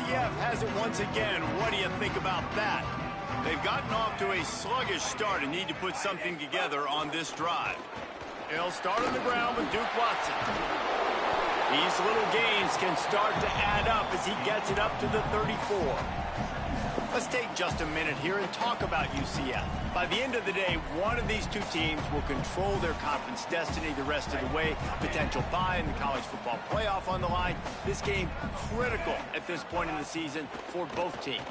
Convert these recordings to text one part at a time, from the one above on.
UCF has it once again. What do you think about that? They've gotten off to a sluggish start and need to put something together on this drive. They'll start on the ground with Duke Watson. These little gains can start to add up as he gets it up to the 34. Let's take just a minute here and talk about UCF. By the end of the day, one of these two teams will control their conference destiny the rest of the way. Potential bye in the college football playoff on the line. This game critical at this point in the season for both teams.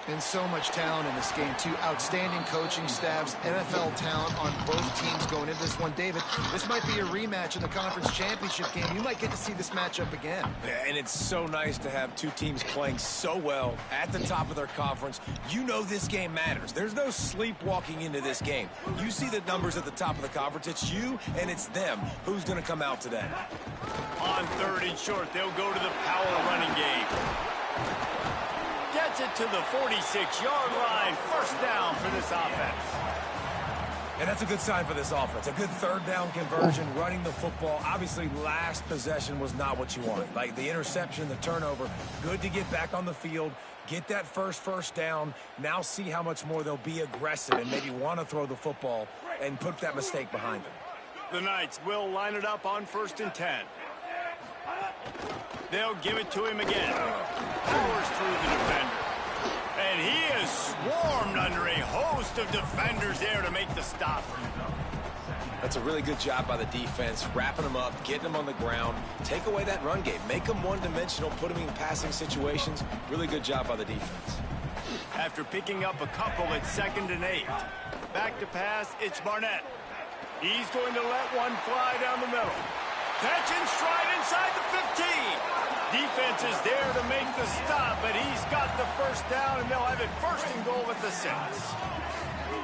And so much talent in this game, too. Outstanding coaching staffs, NFL talent on both teams going into this one. David, this might be a rematch in the conference championship game. You might get to see this matchup again. Yeah, and it's so nice to have two teams playing so well at the top of their conference. You know this game matters. There's no sleepwalking into this game. You see the numbers at the top of the conference. It's you and it's them. Who's going to come out today? On 3rd and short, they'll go to the power running game. Gets it to the 46-yard line. First down for this offense. And that's a good sign for this offense. A good 3rd down conversion, running the football. Obviously, last possession was not what you wanted. Like the interception, the turnover. Good to get back on the field, get that first down. Now see how much more they'll be aggressive and maybe want to throw the football and put that mistake behind them. The Knights will line it up on 1st and 10. They'll give it to him again. Powers through the defender. And he is swarmed under a host of defenders there to make the stop. That's a really good job by the defense, wrapping them up, getting them on the ground, take away that run game, make them one-dimensional, put them in passing situations. Really good job by the defense. After picking up a couple at 2nd and 8. Back to pass, it's Barnett. He's going to let one fly down the middle. Catch and stride inside the 15. Defense is there to make the stop, but he's got the first down, and they'll have it 1st and goal at the 6.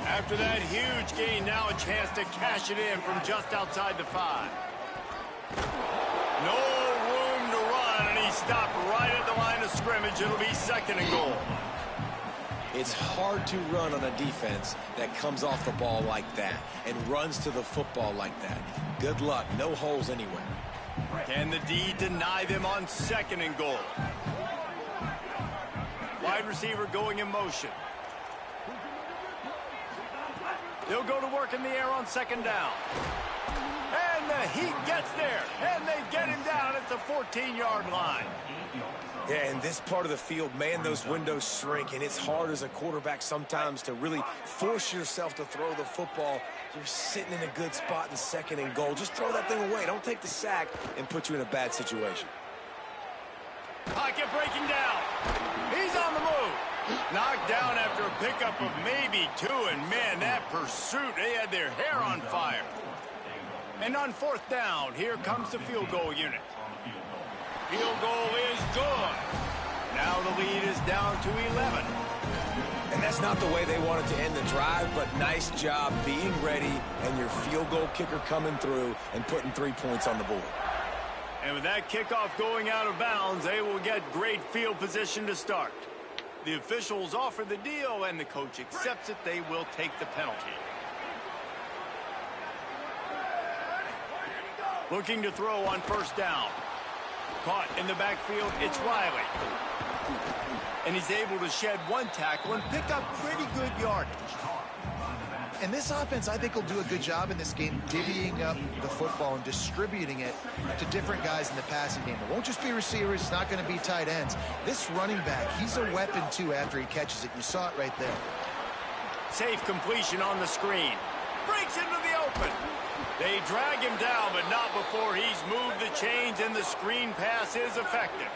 After that huge gain, now a chance to cash it in from just outside the 5. No room to run, and he stopped right at the line of scrimmage. It'll be 2nd and goal. It's hard to run on a defense that comes off the ball like that and runs to the football like that. Good luck. No holes anywhere. Can the D deny them on 2nd and goal? Wide receiver going in motion. They'll go to work in the air on 2nd down. And the Heat gets there. And they get him down at the 14-yard line. Yeah, in this part of the field, man, those windows shrink, and it's hard as a quarterback sometimes to really force yourself to throw the football. You're sitting in a good spot in 2nd and goal. Just throw that thing away. Don't take the sack and put you in a bad situation. Pocket breaking down. He's on the move. Knocked down after a pickup of maybe 2, and man, that pursuit, they had their hair on fire. And on 4th down, here comes the field goal unit. Field goal is good. Now the lead is down to 11. And that's not the way they wanted to end the drive, but nice job being ready and your field goal kicker coming through and putting 3 points on the board. And with that kickoff going out of bounds, they will get great field position to start. The officials offer the deal, and the coach accepts it. They will take the penalty. Looking to throw on 1st down. Caught in the backfield, it's Riley. And he's able to shed one tackle and pick up pretty good yardage. And this offense, I think, will do a good job in this game divvying up the football and distributing it to different guys in the passing game. It won't just be receivers. It's not going to be tight ends. This running back, he's a weapon, too, after he catches it. You saw it right there. Safe completion on the screen. Breaks into the open. They drag him down, but not before he's moved the chains, and the screen pass is effective.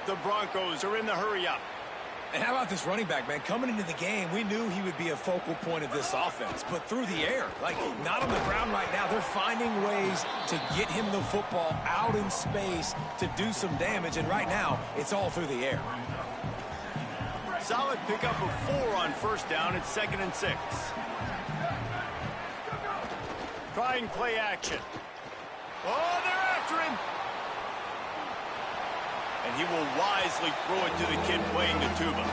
The Broncos are in the hurry-up. And how about this running back, man? Coming into the game, we knew he would be a focal point of this offense, but through the air, like not on the ground right now. They're finding ways to get him the football out in space to do some damage, and right now, it's all through the air. Solid pickup of 4 on 1st down. It's 2nd and 6. Trying play action. Oh, they're after him. And he will wisely throw it to the kid playing the tuba.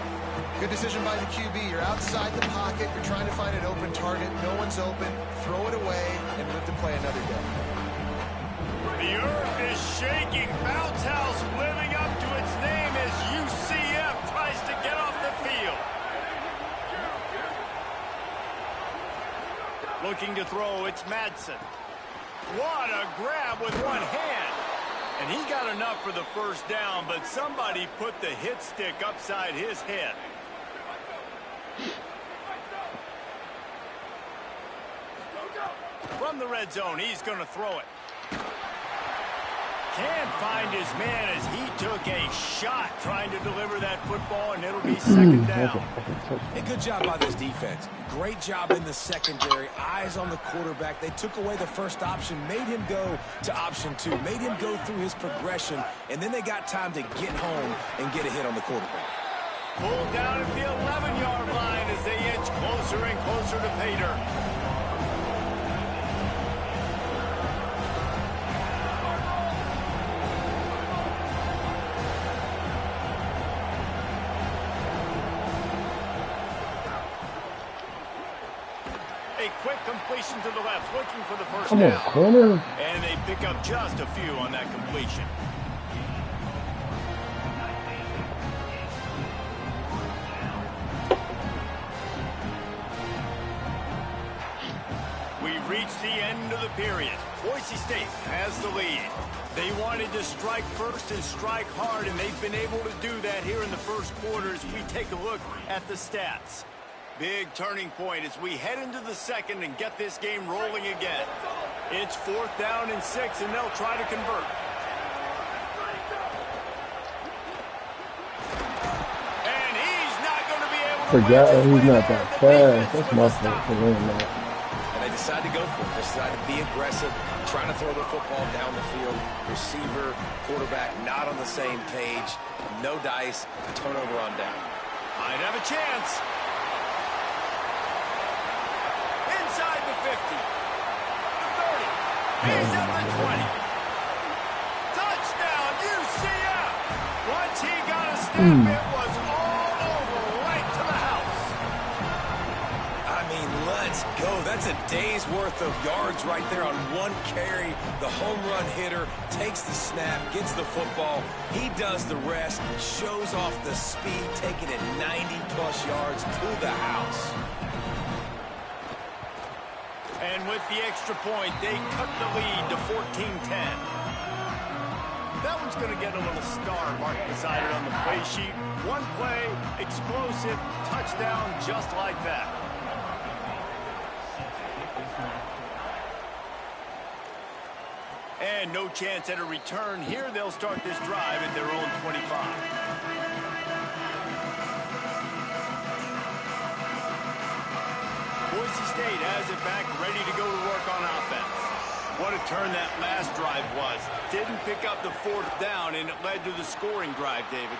Good decision by the QB. You're outside the pocket. You're trying to find an open target. No one's open. Throw it away and live to play another day. The earth is shaking. Bounce House living up to its name as UCF looking to throw. It's Madsen. What a grab with one hand. And he got enough for the first down, but somebody put the hit stick upside his head. From the red zone, he's going to throw it. Can't find his man as he took a shot trying to deliver that football, and it'll be second down. A good job by this defense. Great job in the secondary. Eyes on the quarterback. They took away the first option, made him go to option 2, made him go through his progression, and then they got time to get home and get a hit on the quarterback. Pulled down at the 11-yard line as they inch closer and closer to pay dirt. Quick completion to the left, looking for the first down. Corner. And they pick up just a few on that completion. We've reached the end of the period. Boise State has the lead. They wanted to strike first and strike hard, and they've been able to do that here in the first quarter as we take a look at the stats. Big turning point as we head into the second and get this game rolling again. It's 4th down and 6, and they'll try to convert. And he's not going to be able to Forgot he's not that fast. That's my fault for running that. And they decide to go for it. They decide to be aggressive, trying to throw the football down the field. Receiver, quarterback, not on the same page. No dice. Turnover on down. Might have a chance. Inside the 50. The 30. He's at the 20. Touchdown, UCF. Once he got a step, it was all over right to the house. I mean, let's go. That's a day's worth of yards right there on one carry. The home run hitter takes the snap, gets the football. He does the rest, shows off the speed, taking it 90-plus yards to the house. And with the extra point, they cut the lead to 14-10. That one's going to get a little star marked beside it on the play sheet. One play, explosive, touchdown just like that. And no chance at a return here. They'll start this drive at their own 25. Boise State has it back, ready to go to work on offense. What a turn that last drive was. Didn't pick up the 4th down, and it led to the scoring drive, David.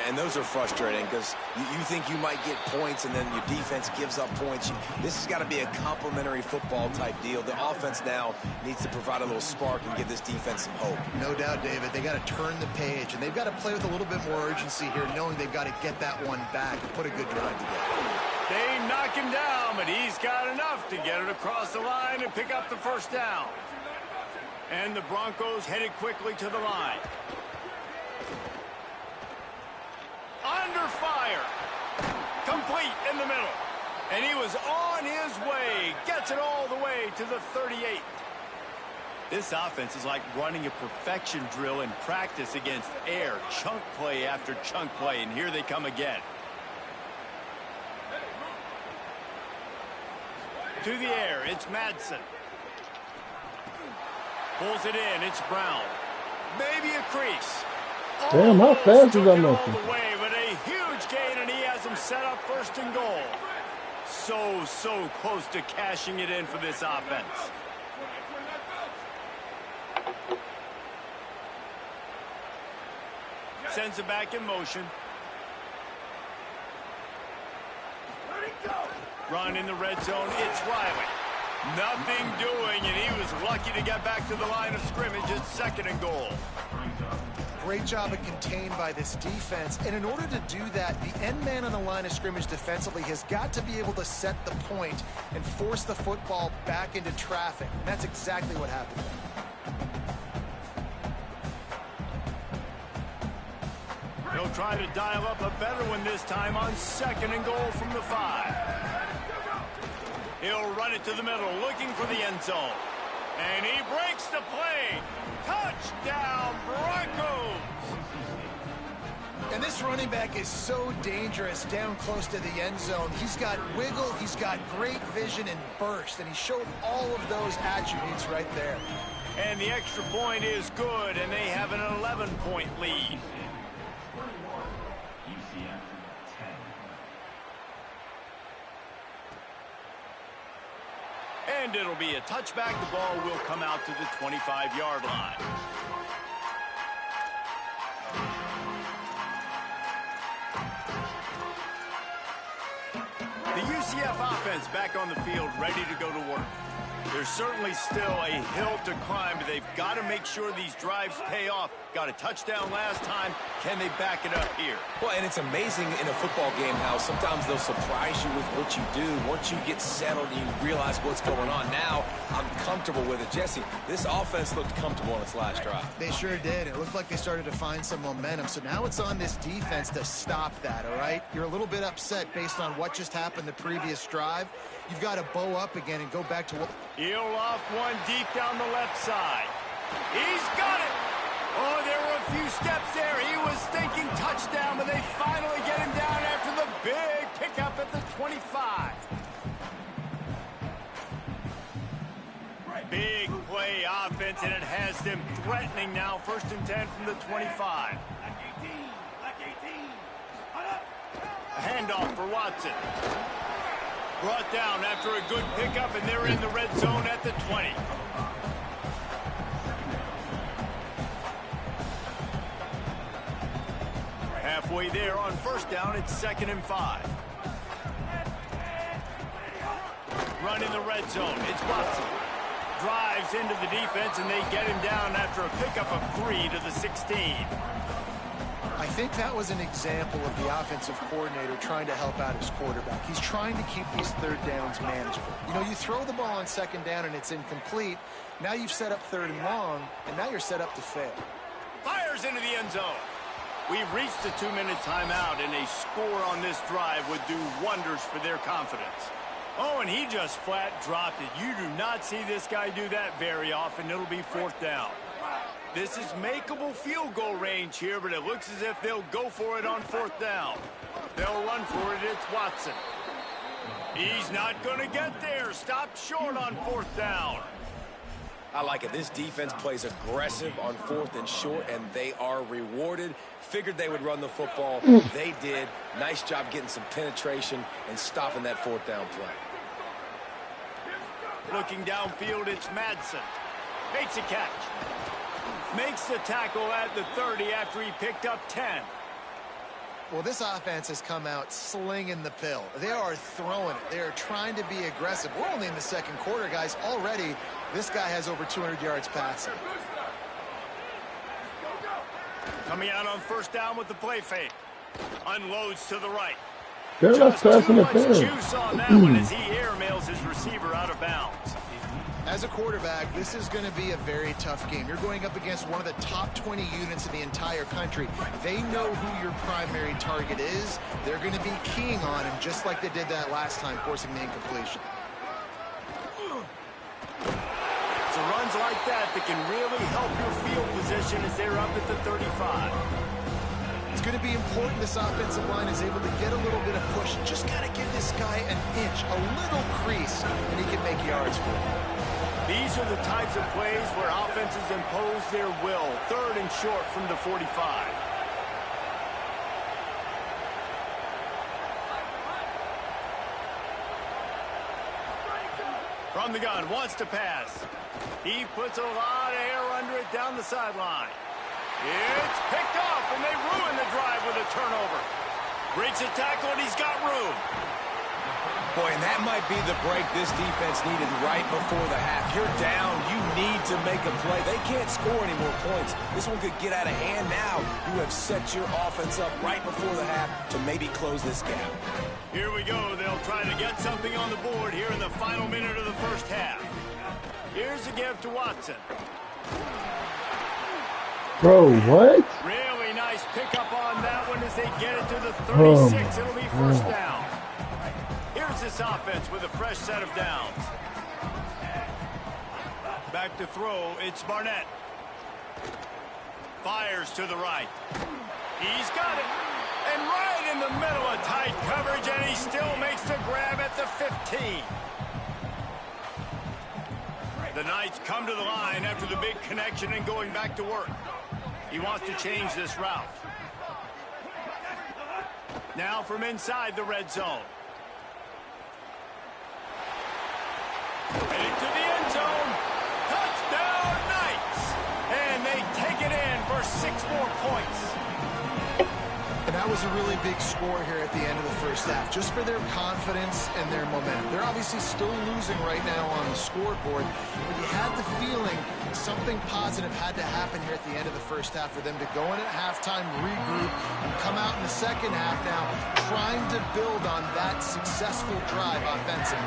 And those are frustrating because you think you might get points, and then your defense gives up points. This has got to be a complementary football type deal. The offense now needs to provide a little spark and give this defense some hope. No doubt, David. They got to turn the page, and they've got to play with a little bit more urgency here, knowing they've got to get that one back and put a good drive together. They knock him down, but he's got enough to get it across the line and pick up the first down. And the Broncos headed quickly to the line. Under fire. Complete in the middle. And he was on his way. Gets it all the way to the 38. This offense is like running a perfection drill in practice against air. Chunk play after chunk play, and here they come again. To the air, it's Madsen. Pulls it in, it's Brown. Maybe a crease. Damn, how fast is that motion? All the way, but a huge gain, and he has him set up 1st and goal. So close to cashing it in for this offense. Sends it back in motion. Run in the red zone, it's Riley. Nothing doing, and he was lucky to get back to the line of scrimmage. It's 2nd and goal. Great job of contained by this defense. And in order to do that, the end man on the line of scrimmage defensively has got to be able to set the point and force the football back into traffic. And that's exactly what happened there. They'll try to dial up a better one this time on 2nd and goal from the 5. He'll run it to the middle, looking for the end zone. And he breaks the play. Touchdown, Broncos! And this running back is so dangerous down close to the end zone. He's got wiggle, he's got great vision and burst, and he showed all of those attributes right there. And the extra point is good, and they have an 11-point lead. And it'll be a touchback. The ball will come out to the 25-yard line. The UCF offense back on the field, ready to go to work. There's certainly still a hill to climb, but they've got to make sure these drives pay off. Got a touchdown last time. Can they back it up here? Well, and it's amazing in a football game how sometimes they'll surprise you with what you do. Once you get settled and you realize what's going on, now I'm comfortable with it. Jesse, this offense looked comfortable on its last drive. They sure did. It looked like they started to find some momentum. So now it's on this defense to stop that, all right? You're a little bit upset based on what just happened the previous drive. You've got to bow up again and go back to what... He'll off one deep down the left side. He's got it! Oh, there were a few steps there. He was thinking touchdown, but they finally get him down after the big pickup at the 25. Big play offense, and it has them threatening now. 1st and 10 from the 25. A handoff for Watson. Brought down after a good pickup, and they're in the red zone at the 20. Halfway there on 1st down, it's 2nd and 5. Run in the red zone, it's Watson. Drives into the defense, and they get him down after a pickup of 3 to the 16. I think that was an example of the offensive coordinator trying to help out his quarterback. He's trying to keep these 3rd downs manageable. You know, you throw the ball on 2nd down and it's incomplete. Now you've set up 3rd and long, and now you're set up to fail. Fires into the end zone. We've reached the 2-minute timeout, and a score on this drive would do wonders for their confidence. Oh, and he just flat dropped it. You do not see this guy do that very often. It'll be 4th down. This is makeable field goal range here, but it looks as if they'll go for it on 4th down. They'll run for it. It's Watson. He's not going to get there. Stop short on 4th down. I like it. This defense plays aggressive on 4th and short, and they are rewarded. Figured they would run the football. They did. Nice job getting some penetration and stopping that 4th down play. Looking downfield, it's Madsen. Makes a catch. Makes the tackle at the 30 after he picked up 10. Well, this offense has come out slinging the pill. They are throwing it. They are trying to be aggressive. We're only in the 2nd quarter, guys. Already, this guy has over 200 yards passing. Coming out on 1st down with the play fake. Unloads to the right. They're not passing it there. Juice on that one as he airmails his receiver out of bounds. As a quarterback, this is going to be a very tough game. You're going up against one of the top 20 units in the entire country. They know who your primary target is. They're going to be keying on him just like they did that last time, forcing the incompletion. It's runs like that can really help your field position as they're up at the 35. It's going to be important this offensive line is able to get a little bit of push. Just got to give this guy an inch, a little crease, and he can make yards for it. These are the types of plays where offenses impose their will. 3rd and short from the 45. From the gun, wants to pass. He puts a lot of air under it down the sideline. It's picked off, and they ruin the drive with a turnover. Breaks a tackle, and he's got room. Boy, and that might be the break this defense needed right before the half. You're down. You need to make a play. They can't score any more points. This one could get out of hand now. You have set your offense up right before the half to maybe close this gap. Here we go. They'll try to get something on the board here in the final minute of the 1st half. Here's a give to Watson. Bro, what? Really nice pickup on that one as they get it to the 36. It'll be 1st down. Here's this offense with a fresh set of downs. Back to throw, it's Barnett. Fires to the right. He's got it. And right in the middle of tight coverage, and he still makes the grab at the 15. The Knights come to the line after the big connection and going back to work. He wants to change this route. Now from inside the red zone. Heading to the end zone. Touchdown Knights! And they take it in for 6 more points. And that was a really big score here at the end of the first half, just for their confidence and their momentum. They're obviously still losing right now on the scoreboard, but you had the feeling something positive had to happen here at the end of the first half for them to go in at halftime, regroup, and come out in the second half now trying to build on that successful drive offensively.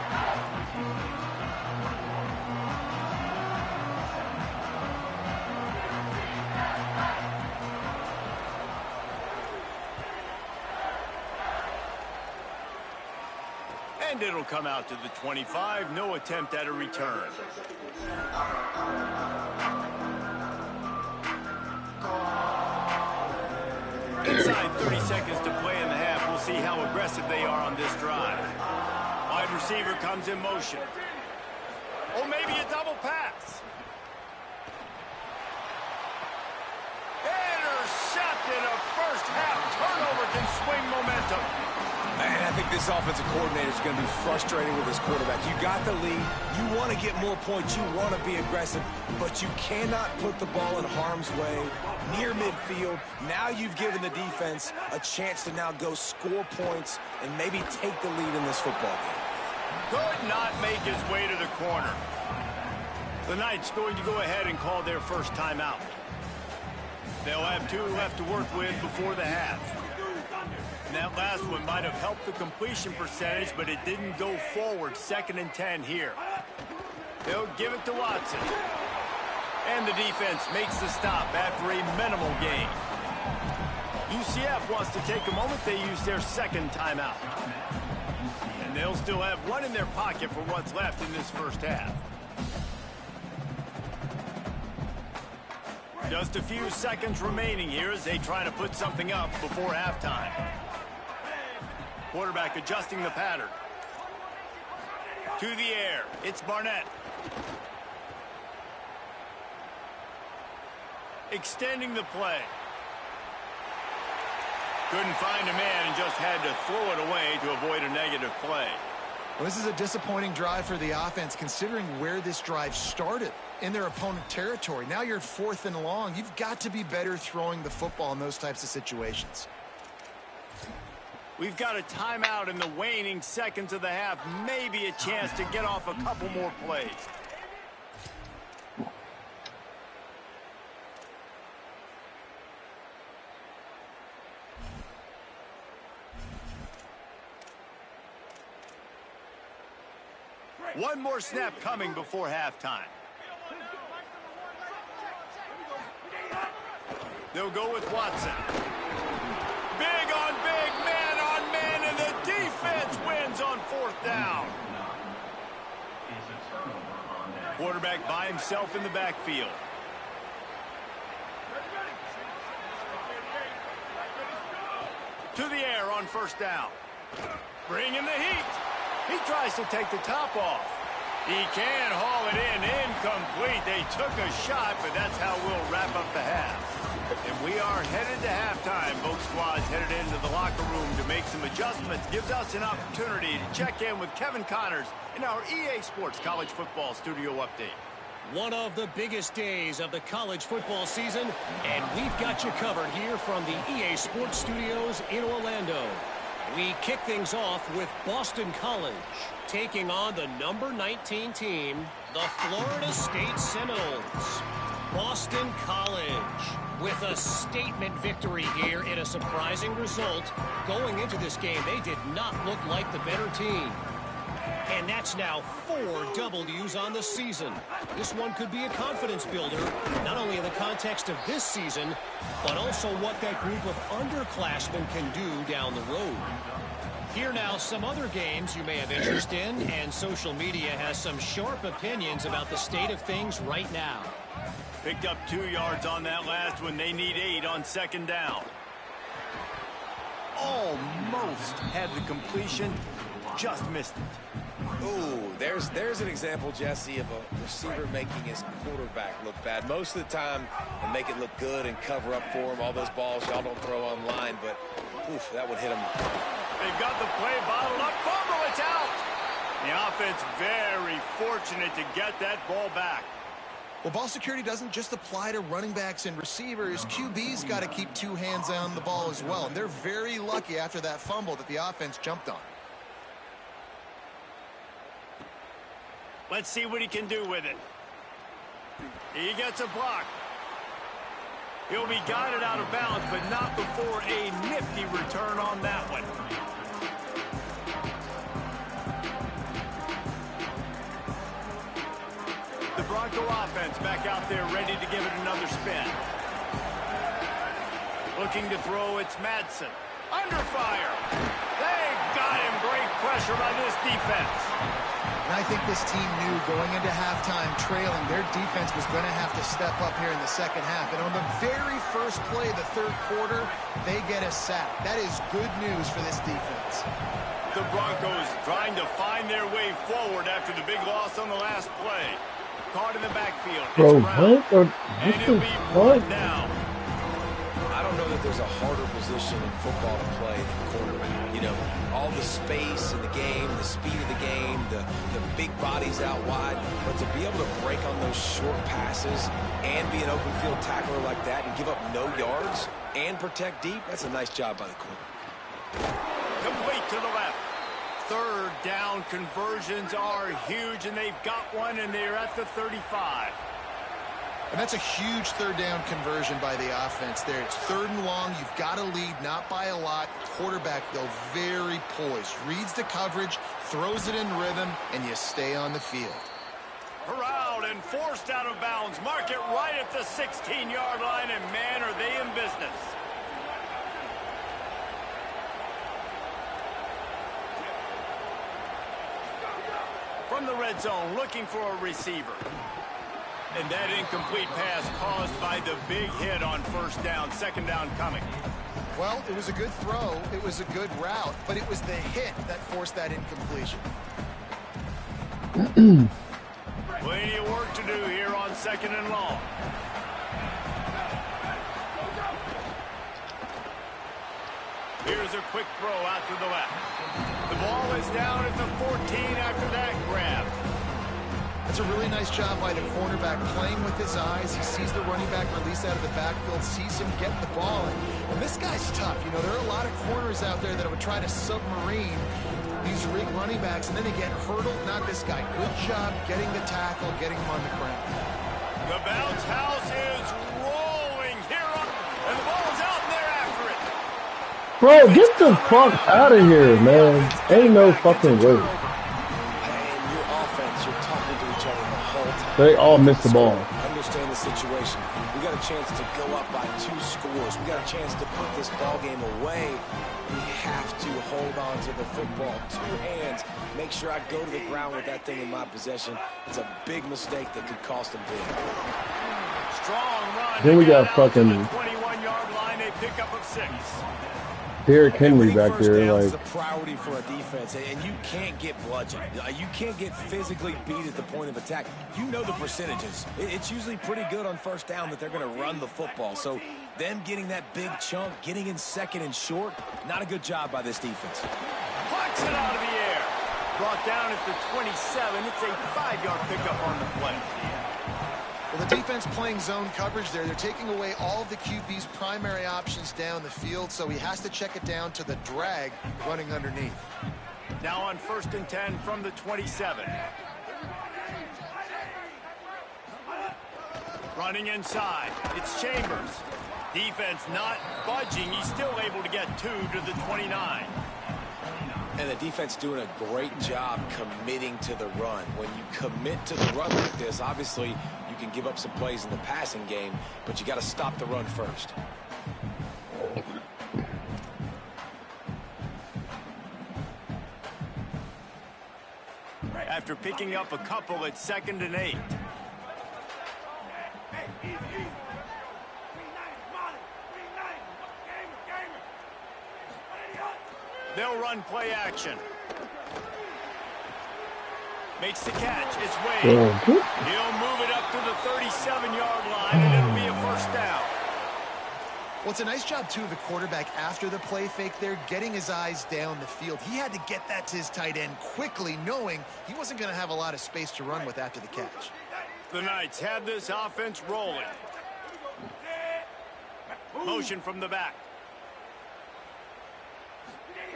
And it'll come out to the 25. No attempt at a return. Inside 30 seconds to play in the half. We'll see how aggressive they are on this drive. Wide receiver comes in motion. Oh, maybe a double pass. Intercepted. A first half turnover can swing momentum. And I think this offensive coordinator is going to be frustrating with his quarterback. You got the lead. You want to get more points. You want to be aggressive, but you cannot put the ball in harm's way near midfield. Now you've given the defense a chance to now go score points and maybe take the lead in this football game. Could not make his way to the corner. The Knights going to go ahead and call their first timeout. They'll have 2 left to work with before the half. And that last one might have helped the completion percentage, but it didn't go forward. 2nd and 10 here. They'll give it to Watson. And the defense makes the stop after a minimal gain. UCF wants to take a moment. They use their 2nd timeout. And they'll still have 1 in their pocket for what's left in this first half. Just a few seconds remaining here as they try to put something up before halftime. Quarterback adjusting the pattern. To the air. It's Barnett. Extending the play. Couldn't find a man and just had to throw it away to avoid a negative play. Well, this is a disappointing drive for the offense, considering where this drive started in their opponent territory. Now you're at 4th and long. You've got to be better throwing the football in those types of situations. We've got a timeout in the waning seconds of the half. Maybe a chance to get off a couple more plays. One more snap coming before halftime. They'll go with Watson. Big on big, man on man, and the defense wins on 4th down. Quarterback by himself in the backfield. To the air on 1st down. Bringing the heat. He tries to take the top off. He can haul it in. Incomplete. They took a shot, but that's how we'll wrap up the half. And we are headed to halftime. Both squads headed into the locker room to make some adjustments. Gives us an opportunity to check in with Kevin Connors in our EA Sports College Football Studio Update. One of the biggest days of the college football season, and we've got you covered here from the EA Sports Studios in Orlando. We kick things off with Boston College taking on the number 19 team, the Florida State Seminoles. Boston College with a statement victory here in a surprising result. Going into this game, they did not look like the better team. And that's now 4 W's on the season. This one could be a confidence builder, not only in the context of this season, but also what that group of underclassmen can do down the road. Here now, some other games you may have interest in, and social media has some sharp opinions about the state of things right now. Picked up 2 yards on that last one. They need 8 on second down. Almost had the completion, just missed it. Ooh, there's an example, Jesse, of a receiver making his quarterback look bad. Most of the time, they make it look good and cover up for him. All those balls y'all don't throw online, but oof, that would hit him. They've got the play bottled up. Fumble, it's out. The offense very fortunate to get that ball back. Well, ball security doesn't just apply to running backs and receivers. QB's got to keep 2 hands on the ball as well. And they're very lucky after that fumble that the offense jumped on. Let's see what he can do with it. He gets a block. He'll be guided out of bounds, but not before a nifty return on that one. The Bronco offense back out there ready to give it another spin. Looking to throw, it's Madsen. Under fire. They got him. Great pressure by this defense. And I think this team knew going into halftime trailing, their defense was going to have to step up here in the second half. And on the very first play of the third quarter, they get a sack. That is good news for this defense. The Broncos trying to find their way forward after the big loss on the last play. Caught in the backfield. Bro, what? And he'll be brought down. I don't know that there's a harder position in football to play than quarterback. You know, all the space in the game, the speed of the game, the big bodies out wide. But to be able to break on those short passes and be an open field tackler like that and give up no yards and protect deep, that's a nice job by the corner. Complete to the left. Third down conversions are huge, and they've got one, and they're at the 35. And that's a huge third down conversion by the offense there. It's 3rd and long. You've got to lead, not by a lot. Quarterback, though, very poised. Reads the coverage, throws it in rhythm, and you stay on the field. Corralled and forced out of bounds. Mark it right at the 16-yard line, and man, are they in business. From the red zone, looking for a receiver. And that incomplete pass caused by the big hit on first down. Second down coming. Well, it was a good throw. It was a good route, but it was the hit that forced that incompletion. Plenty of work to do here on second and long. Here's a quick throw out to the left. The ball is down at the 14 after that grab. That's a really nice job by the cornerback playing with his eyes. He sees the running back release out of the backfield, sees him get the ball. And this guy's tough. You know, there are a lot of corners out there that would try to submarine these running backs, and then they get hurdled. Not this guy. Good job getting the tackle, getting him on the ground. The bounce house is rolling here, and the ball's out, and they're after it. Bro, get the fuck out of here, man. Ain't no fucking way. They all missed the ball. Understand the situation. We got a chance to go up by 2 scores. We got a chance to put this ball game away. We have to hold on to the football. 2 hands. Make sure I go to the ground with that thing in my possession. It's a big mistake that could cost them big. Strong run. Then we got fucking 21-yard line. A pickup of 6. Derrick Henry back there, like. It's a priority for a defense, and you can't get bludgeoned. You can't get physically beat at the point of attack. You know the percentages. It's usually pretty good on first down that they're going to run the football. So them getting that big chunk, getting in second and short, not a good job by this defense. Plucks it out of the air. Brought down at the 27. It's a 5-yard pickup on the play. Well, the defense playing zone coverage there. They're taking away all of the QB's primary options down the field, so he has to check it down to the drag running underneath. Now on 1st and 10 from the 27. Running inside. It's Chambers. Defense not budging. He's still able to get 2 to the 29. And the defense doing a great job committing to the run. When you commit to the run like this, obviously you can give up some plays in the passing game, but you got to stop the run first. after picking up a couple at 2nd and 8. They'll run play action. Makes the catch. It's Wade. He'll move it up to the 37-yard line, and it'll be a first down. Well, it's a nice job, too, of the quarterback after the play fake there, getting his eyes down the field. He had to get that to his tight end quickly, knowing he wasn't going to have a lot of space to run with after the catch. The Knights have this offense rolling. Motion from the back.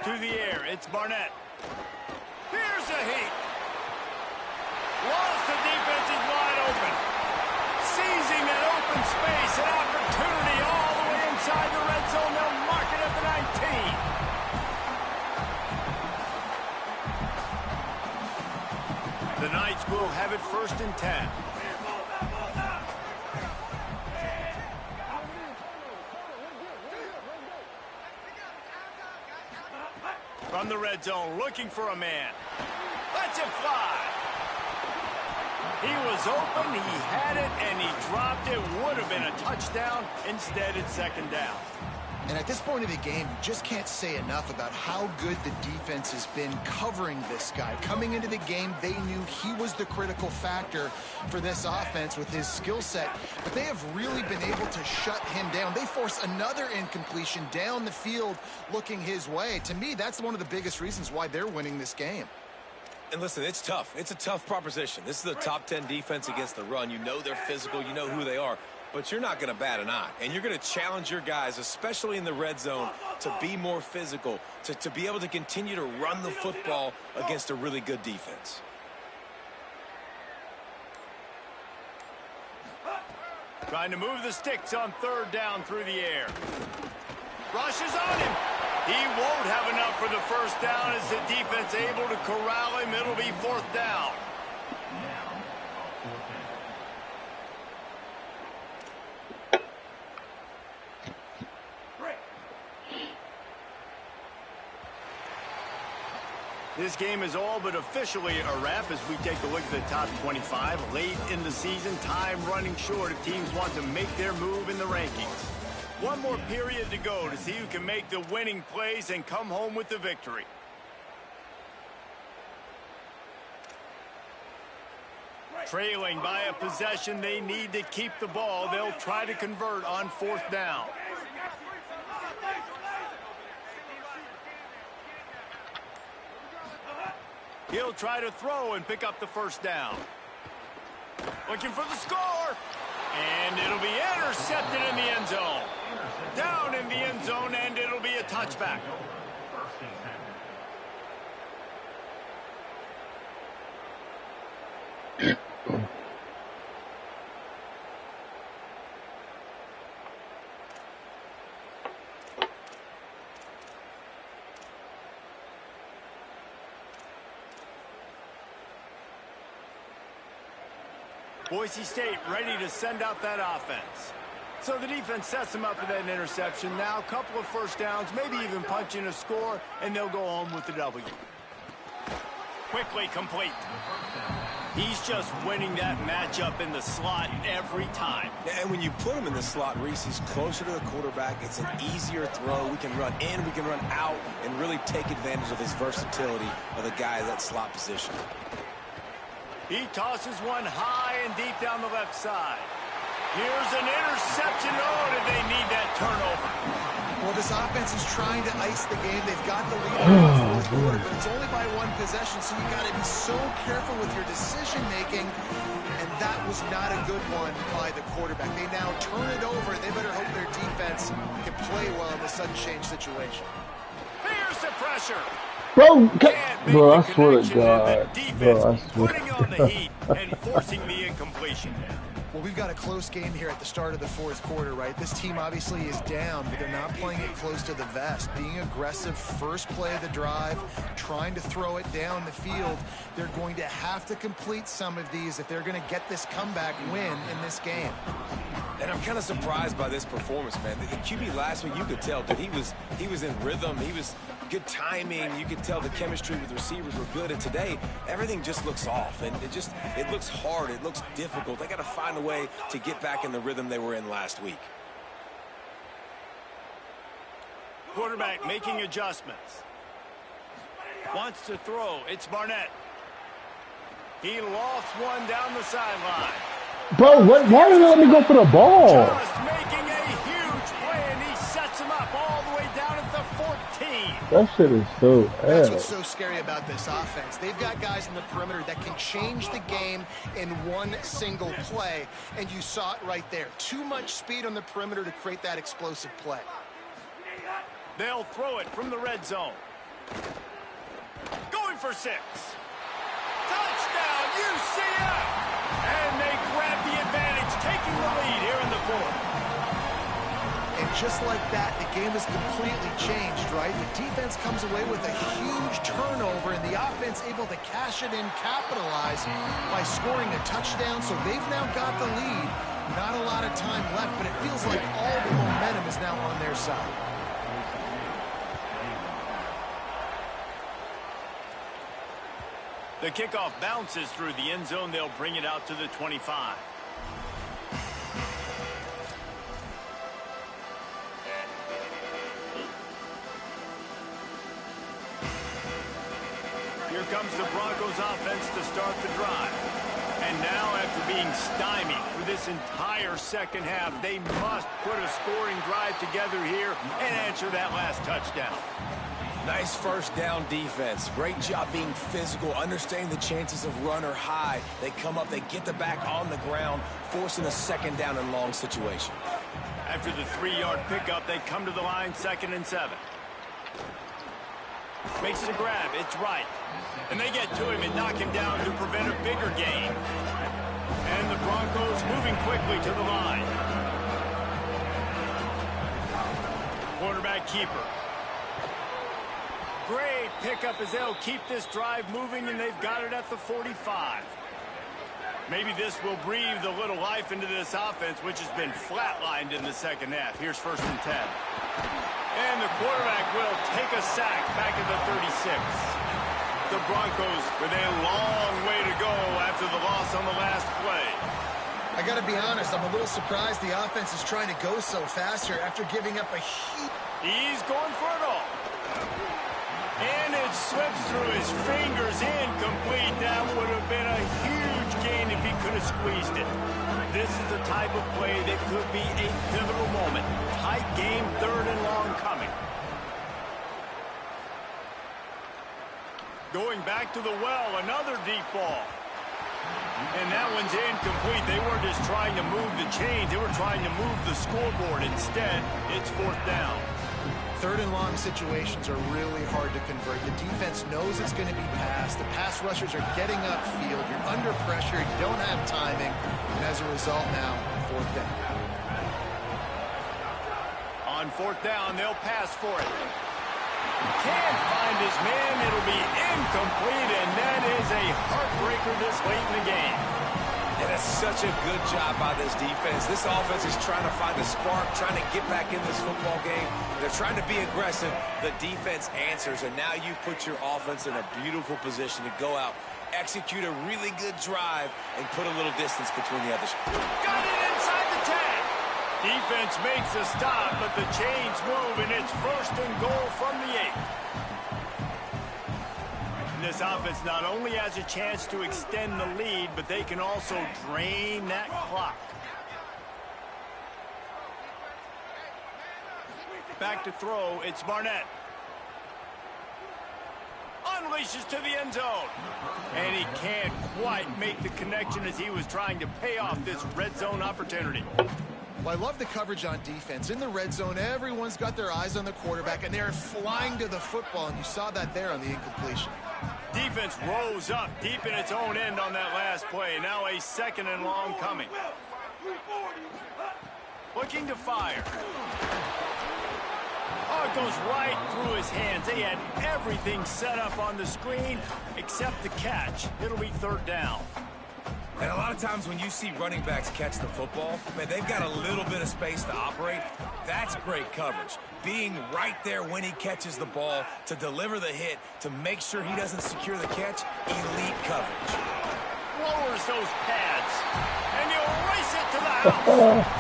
To the air, it's Barnett. Here's a heat. Once the defense is wide open. Seizing that open space, an opportunity all the way inside the red zone. They'll mark it at the 19. The Knights will have it 1st and 10. From the red zone, looking for a man. Lets it fly. He was open, he had it, and he dropped it. Would have been a touchdown. Instead, it's 2nd down. And at this point of the game, you just can't say enough about how good the defense has been covering this guy. Coming into the game, they knew he was the critical factor for this offense with his skill set. But they have really been able to shut him down. They force another incompletion down the field looking his way. To me, that's one of the biggest reasons why they're winning this game. And listen, it's tough. It's a tough proposition. This is a top 10 defense against the run. You know they're physical. You know who they are. But you're not going to bat an eye. And you're going to challenge your guys, especially in the red zone, to be more physical, to be able to continue to run the football against a really good defense. Trying to move the sticks on 3rd down through the air. Rushes on him. He won't have enough for the first down as the defense able to corral him. It'll be 4th down. This game is all but officially a wrap as we take a look at the top 25. Late in the season, time running short if teams want to make their move in the rankings. One more period to go to see who can make the winning plays and come home with the victory. Trailing by a possession, they need to keep the ball. They'll try to convert on 4th down. He'll try to throw and pick up the first down. Looking for the score. And it'll be intercepted in the end zone. Down in the end zone, and it'll be a touchback. Boise State ready to send out that offense. So the defense sets them up with that interception. Now a couple of first downs, maybe even punching a score, and they'll go home with the W. Quickly complete. He's just winning that matchup in the slot every time. And when you put him in the slot, Reese, he's closer to the quarterback. It's an easier throw. We can run in, we can run out, and really take advantage of his versatility of the guy at that slot position. He tosses one high and deep down the left side. Here's an interception. Oh, did they need that turnover? Well, this offense is trying to ice the game. They've got the lead in the 4th quarter, but it's only by 1 possession, so you got to be so careful with your decision-making, and that was not a good one by the quarterback. They now turn it over, and they better hope their defense can play well in this sudden change situation. Here's the pressure. Bro, I swear to God. Bro, I swear. Putting on the heat and forcing the incompletion. Well, we've got a close game here at the start of the fourth quarter, right? This team obviously is down, but they're not playing it close to the vest. Being aggressive, first play of the drive, trying to throw it down the field. They're going to have to complete some of these if they're going to get this comeback win in this game. And I'm kind of surprised by this performance, man. The QB last week, you could tell that he was in rhythm. He was good timing. You could tell the chemistry with the receivers were good. And today, everything just looks off. And it looks hard. It looks difficult. They got to find a way to get back in the rhythm they were in last week. Quarterback making adjustments. Wants to throw. It's Barnett. He lost one down the sideline. Bro, why did they let me go for the ball? Just making a huge play, and he sets him up all the way down at the 14. That shit is so That's what's ass. so scary about this offense. They've got guys in the perimeter that can change the game in one single play, and you saw it right there. Too much speed on the perimeter to create that explosive play. They'll throw it from the red zone. Going for 6. Touchdown, UCF! And they grab the advantage, taking the lead here in the fourth. And just like that, the game is completely changed, right? The defense comes away with a huge turnover, and the offense able to cash it in, capitalize by scoring a touchdown. So they've now got the lead. Not a lot of time left, but it feels like all the momentum is now on their side. The kickoff bounces through the end zone. They'll bring it out to the 25. Here comes the Broncos offense to start the drive. And now, after being stymied for this entire second half, they must put a scoring drive together here and answer that last touchdown. Nice first down defense. Great job being physical, understanding the chances of run are high. They come up, they get the back on the ground, forcing a second down and long situation. After the 3-yard pickup, they come to the line, 2nd and 7. Makes the grab, it's right. And they get to him and knock him down to prevent a bigger gain. And the Broncos moving quickly to the line. Quarterback keeper. Great pickup as they'll keep this drive moving, and they've got it at the 45. Maybe this will breathe a little life into this offense, which has been flatlined in the second half. Here's 1st and 10. And the quarterback will take a sack back at the 36. The Broncos with a long way to go after the loss on the last play. I got to be honest, I'm a little surprised the offense is trying to go so fast here after giving up a huge... He's going for it all. And it slips through his fingers, incomplete. That would have been a huge gain if he could have squeezed it. This is the type of play that could be a pivotal moment. Tight game, 3rd and long coming. Going back to the well, another deep ball. And that one's incomplete. They weren't just trying to move the chains. They were trying to move the scoreboard. Instead, it's 4th down. 3rd and long situations are really hard to convert. The defense knows it's going to be passed. The pass rushers are getting upfield. You're under pressure. You don't have timing. And as a result now, 4th down. On 4th down, they'll pass for it. Can't find his man. It'll be incomplete, and that is a heartbreaker this late in the game. And that's such a good job by this defense. This offense is trying to find a spark, trying to get back in this football game. They're trying to be aggressive. The defense answers, and now you put your offense in a beautiful position to go out, execute a really good drive, and put a little distance between the others. Got it inside the 10. Defense makes a stop, but the chains move, and it's 1st and goal from the 8. This offense not only has a chance to extend the lead, but they can also drain that clock. Back to throw, it's Barnett. Unleashes to the end zone. And he can't quite make the connection as he was trying to pay off this red zone opportunity. Well, I love the coverage on defense. In the red zone, everyone's got their eyes on the quarterback, and they're flying to the football, and you saw that there on the incompletion. Defense rose up deep in its own end on that last play. Now a 2nd and long coming. Looking to fire. Oh, it goes right through his hands. They had everything set up on the screen except the catch. It'll be third down. And a lot of times when you see running backs catch the football, man, they've got a little bit of space to operate. That's great coverage. Being right there when he catches the ball to deliver the hit, to make sure he doesn't secure the catch, elite coverage. Lowers those pads, and he'll race it to the house.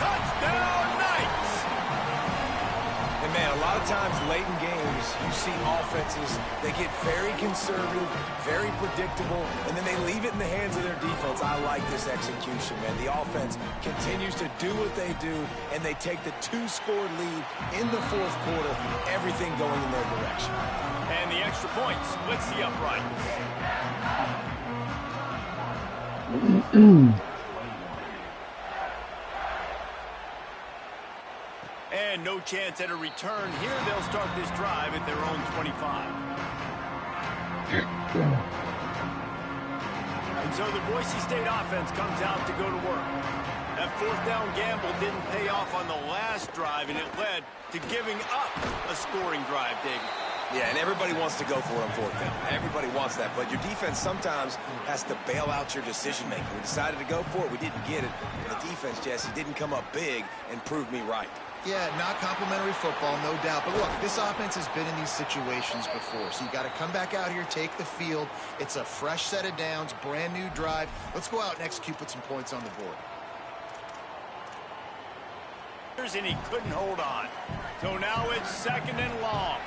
Touchdown, Knights! And man, a lot of times late in games, you see offenses, they get very conservative, very predictable, and then they leave it in the hands of their defense. I like this execution, man. The offense continues to do what they do, and they take the 2-score lead in the fourth quarter, everything going in their direction. And the extra point splits the upright. And no chance at a return here. They'll start this drive at their own 25. And so the Boise State offense comes out to go to work. That fourth down gamble didn't pay off on the last drive, and it led to giving up a scoring drive, David. Yeah, and everybody wants to go for it on fourth down. Everybody wants that, but your defense sometimes has to bail out your decision-making. We decided to go for it. We didn't get it. And the defense, Jesse, didn't come up big and prove me right. Yeah, not complimentary football, no doubt. But look, this offense has been in these situations before. So you got to come back out here, take the field. It's a fresh set of downs, brand new drive. Let's go out and execute, put some points on the board. And he couldn't hold on. So now it's second and long.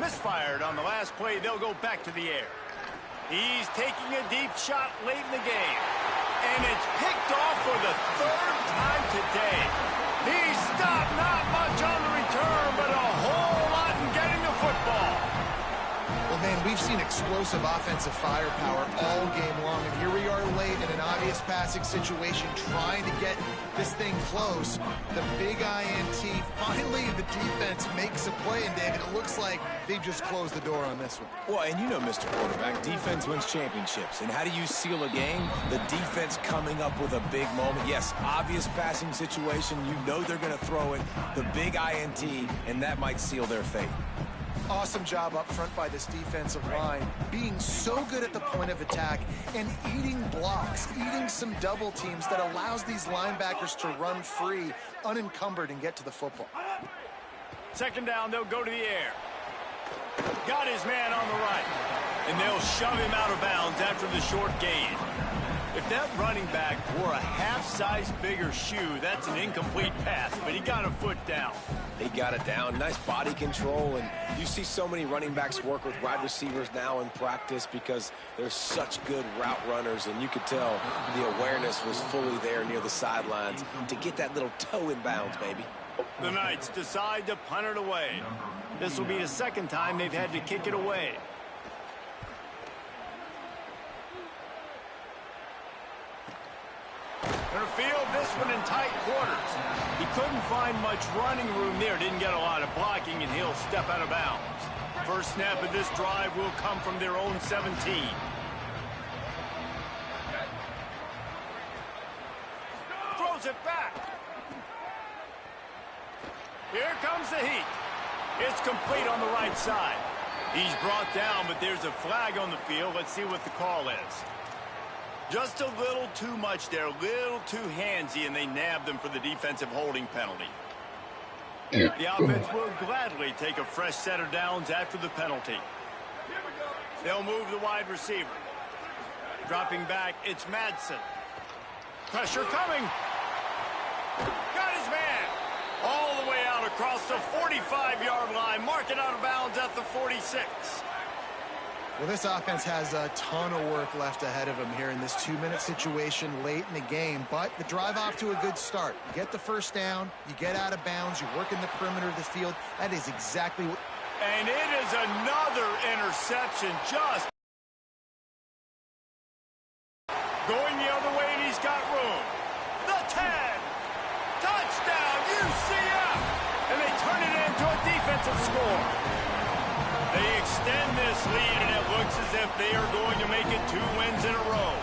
Misfired on the last play. They'll go back to the air. He's taking a deep shot late in the game. And it's picked off for the third time today. He stopped not much on the return, but a whole lot in getting the football. Well, man, we've seen explosive offensive firepower all game long, and here we are late in an obvious passing situation trying to get this thing close. The big INT, finally the defense makes a play, and David, it looks like they've just closed the door on this one. Well, and you know, Mr. Quarterback, defense wins championships. And how do you seal a game? The defense coming up with a big moment. Yes, obvious passing situation. You know they're going to throw it. The big INT, and that might seal their fate. Awesome job up front by this defensive line, being so good at the point of attack and eating blocks, eating some double teams that allows these linebackers to run free, unencumbered, and get to the football. Second down, they'll go to the air. Got his man on the right. And they'll shove him out of bounds after the short gain. If that running back wore a half-size bigger shoe, that's an incomplete pass, but he got a foot down. He got it down. Nice body control, and you see so many running backs work with wide receivers now in practice because they're such good route runners, and you could tell the awareness was fully there near the sidelines to get that little toe in bounds, baby. The Knights decide to punt it away. This will be the second time they've had to kick it away. They'll field this one in tight quarters. He couldn't find much running room there. Didn't get a lot of blocking, and he'll step out of bounds. First snap of this drive will come from their own 17. Throws it back. Here comes the heat. It's complete on the right side. He's brought down, but there's a flag on the field. Let's see what the call is. Just a little too much there, a little too handsy, and they nabbed them for the defensive holding penalty. The offense will gladly take a fresh set of downs after the penalty. They'll move the wide receiver. Dropping back, it's Madsen. Pressure coming. Got his man. All the way out across the 45-yard line. Mark it out of bounds at the 46. Well, this offense has a ton of work left ahead of them here in this 2-minute situation late in the game, but the drive off to a good start. You get the first down, you get out of bounds, you work in the perimeter of the field. That is exactly what... And it is another interception, just going the other way, and he's got room. The 10. Touchdown, UCF! And they turn it into a defensive score. They extend this lead, and it looks as if they are going to make it 2 wins in a row.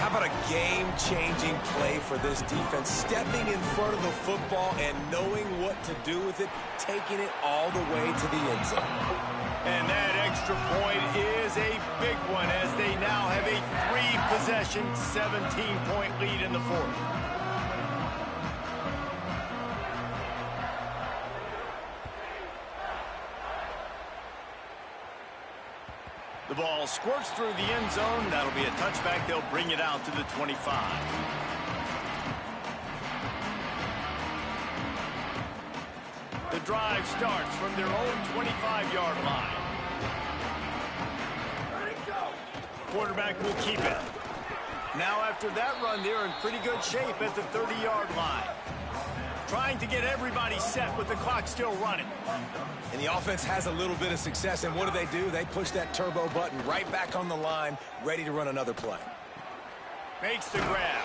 How about a game-changing play for this defense? Stepping in front of the football and knowing what to do with it, taking it all the way to the end zone. And that extra point is a big one as they now have a 3-possession, 17-point lead in the fourth. The ball squirts through the end zone. That'll be a touchback. They'll bring it out to the 25. The drive starts from their own 25-yard line. Quarterback will keep it. Now after that run, they're in pretty good shape at the 30-yard line. Trying to get everybody set with the clock still running. And the offense has a little bit of success, and what do? They push that turbo button right back on the line, ready to run another play. Makes the grab.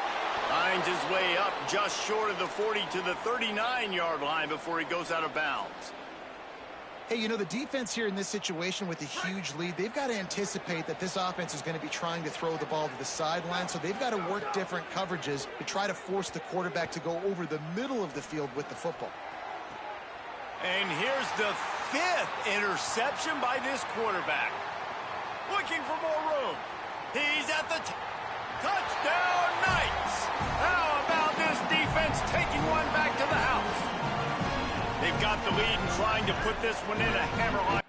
Finds his way up just short of the 40 to the 39-yard line before he goes out of bounds. Hey, you know, the defense here in this situation with a huge lead, they've got to anticipate that this offense is going to be trying to throw the ball to the sideline, so they've got to work different coverages to try to force the quarterback to go over the middle of the field with the football. And here's the 5th interception by this quarterback. Looking for more room. He's at the touchdown Knights. How about this defense taking one back to the house? They've got the lead and trying to put this one in a hammerline.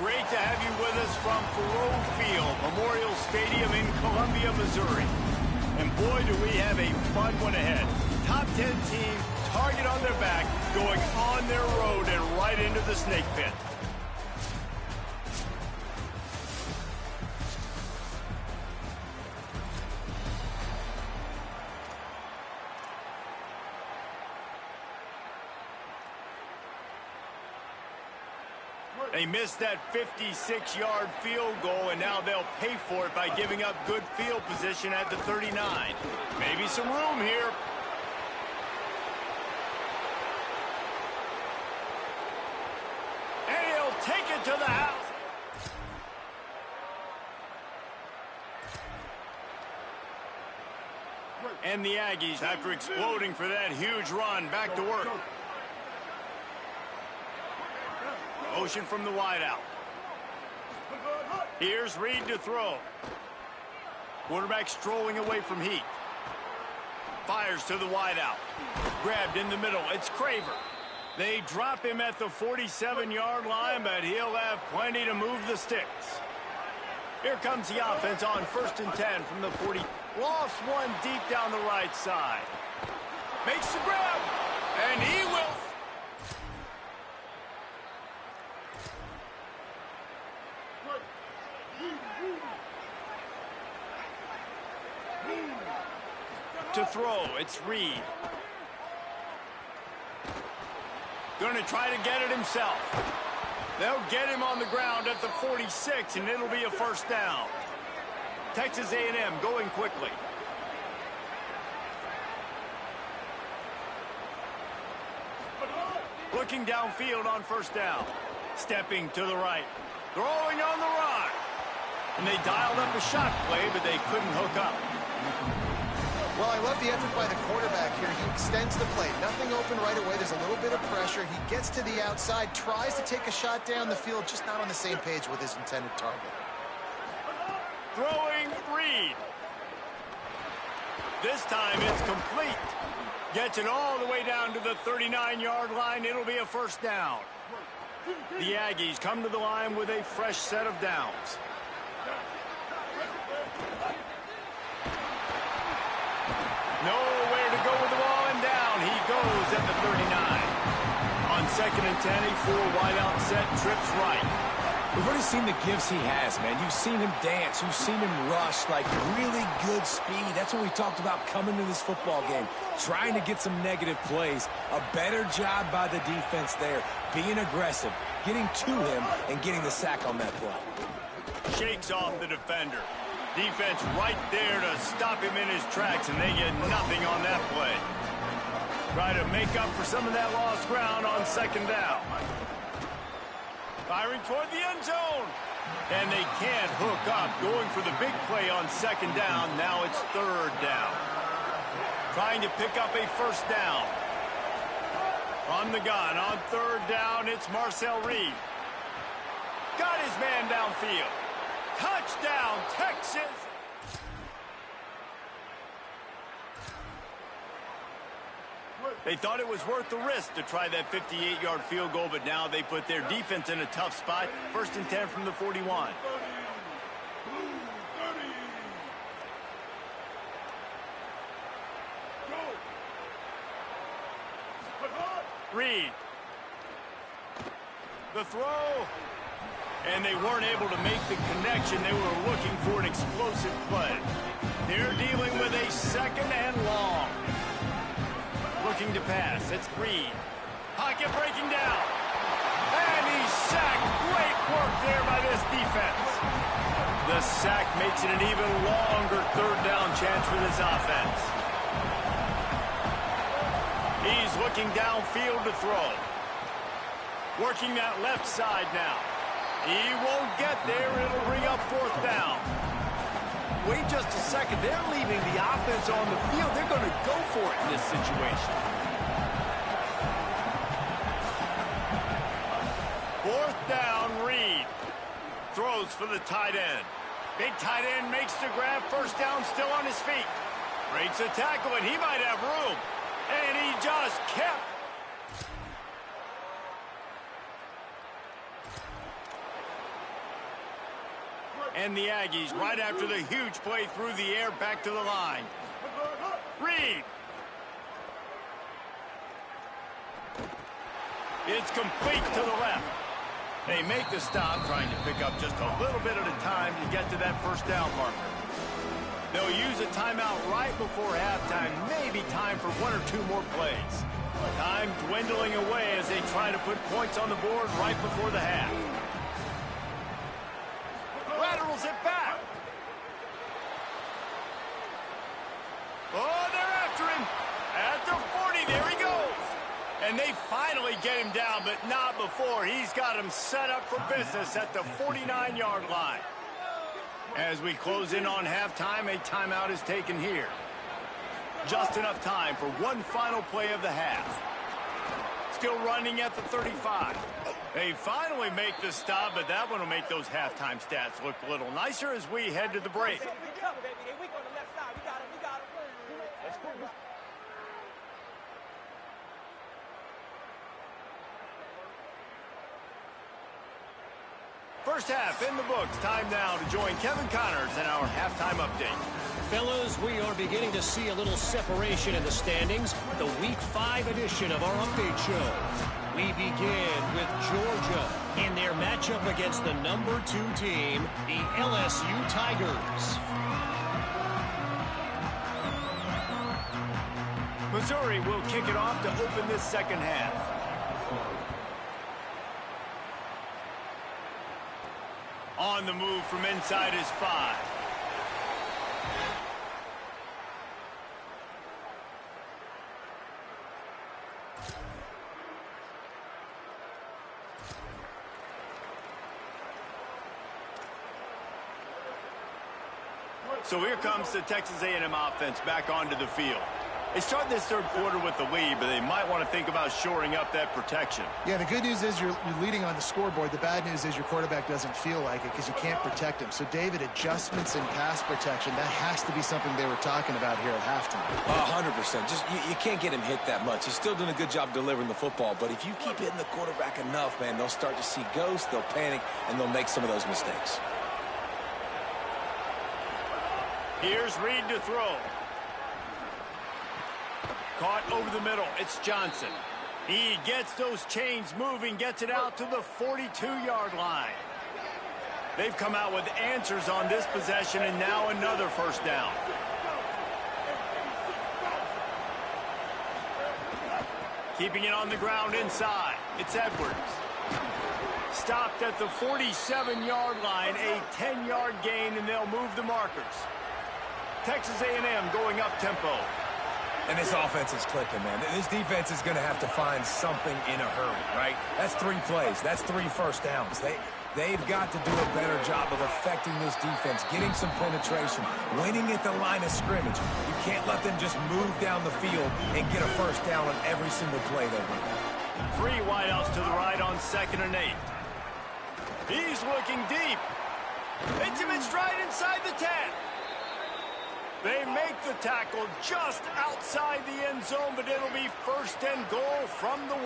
great to have you with us from Faurot Field, Memorial Stadium in Columbia, Missouri. And boy, do we have a fun one ahead. Top 10 team, target on their back, going on their road and right into the snake pit. They missed that 56-yard field goal, and now they'll pay for it by giving up good field position at the 39. Maybe some room here. And he'll take it to the house. And the Aggies, after exploding for that huge run, back to work. Motion from the wideout. Here's Reed to throw. Quarterback strolling away from Heat. Fires to the wideout. Grabbed in the middle. It's Craver. They drop him at the 47-yard line, but he'll have plenty to move the sticks. Here comes the offense on 1st and 10 from the 40. Lofts one deep down the right side. Makes the grab, and he will. To throw, it's Reed. Going to try to get it himself. They'll get him on the ground at the 46, and it'll be a first down. Texas A&M going quickly. Looking downfield on first down. Stepping to the right. Throwing on the run. And they dialed up a shot play, but they couldn't hook up. Well, I love the effort by the quarterback here. He extends the play. Nothing open right away. There's a little bit of pressure. He gets to the outside, tries to take a shot down the field, just not on the same page with his intended target. Throwing Reed. This time it's complete. Gets it all the way down to the 39-yard line. It'll be a first down. The Aggies come to the line with a fresh set of downs. Nowhere to go with the ball, and down he goes at the 39. On 2nd and 10, a full wideout set, trips right. We've already seen the gifts he has, man. You've seen him dance. You've seen him rush, like really good speed. That's what we talked about coming to this football game, trying to get some negative plays. A better job by the defense there, being aggressive, getting to him, and getting the sack on that play. Shakes off the defender. Defense right there to stop him in his tracks, and they get nothing on that play. Try to make up for some of that lost ground on 2nd down. Firing toward the end zone. And they can't hook up. Going for the big play on 2nd down. Now it's 3rd down. Trying to pick up a first down. On the gun. On 3rd down, it's Marcel Reed. Got his man downfield. Touchdown, Texas! They thought it was worth the risk to try that 58-yard field goal, but now they put their defense in a tough spot. 1st and 10 from the 41. Reed. The throw. And they weren't able to make the connection. They were looking for an explosive play. They're dealing with a 2nd and long. Looking to pass. It's Reed. Pocket breaking down. And he's sacked. Great work there by this defense. The sack makes it an even longer 3rd down chance for this offense. He's looking downfield to throw. Working that left side now. He won't get there. It'll bring up 4th down. Wait just a second. They're leaving the offense on the field. They're going to go for it in this situation. 4th down, Reed. Throws for the tight end. Big tight end makes the grab. First down, still on his feet. Breaks a tackle, and he might have room. And he just kept. and the Aggies right after the huge play through the air back to the line. Reed. It's complete to the left. They make the stop, trying to pick up just a little bit at a time to get to that first down marker. They'll use a timeout right before halftime, maybe time for one or two more plays. Time dwindling away as they try to put points on the board right before the half. Laterals it back. Oh, they're after him. At the 40, there he goes. And they finally get him down, but not before. He's got him set up for business at the 49-yard line. As we close in on halftime, a timeout is taken here. Just enough time for one final play of the half. Still running at the 35. They finally make the stop, but that one will make those halftime stats look a little nicer as we head to the break. First half in the books. Time now to join Kevin Connors in our halftime update. Fellas, we are beginning to see a little separation in the standings. The Week 5 edition of our update show. We begin with Georgia in their matchup against the number 2 team, the LSU Tigers. Missouri will kick it off to open this second half. On the move from inside is 5. So here comes the Texas A&M offense back onto the field. They start this third quarter with the lead, but they might want to think about shoring up that protection. Yeah, the good news is you're leading on the scoreboard. The bad news is your quarterback doesn't feel like it because you can't protect him. So, David, adjustments in pass protection, that has to be something they were talking about here at halftime. 100%. Just you can't get him hit that much. He's still doing a good job delivering the football, but if you keep hitting the quarterback enough, man, they'll start to see ghosts, they'll panic, and they'll make some of those mistakes. Here's Reed to throw. Caught over the middle. It's Johnson. He gets those chains moving, gets it out to the 42-yard line. They've come out with answers on this possession, and now another first down. Keeping it on the ground inside. It's Edwards. Stopped at the 47-yard line, a 10-yard gain, and they'll move the markers. Texas A&M going up tempo. And this offense is clicking, man. This defense is going to have to find something in a hurry, right? That's 3 plays. That's 3 first downs. They've got to do a better job of affecting this defense, getting some penetration, winning at the line of scrimmage. You can't let them just move down the field and get a first down on every single play they win. 3 wideouts to the right on 2nd and 8. He's looking deep. Hits him in stride inside the 10. They make the tackle just outside the end zone, but it'll be 1st and goal from the 1.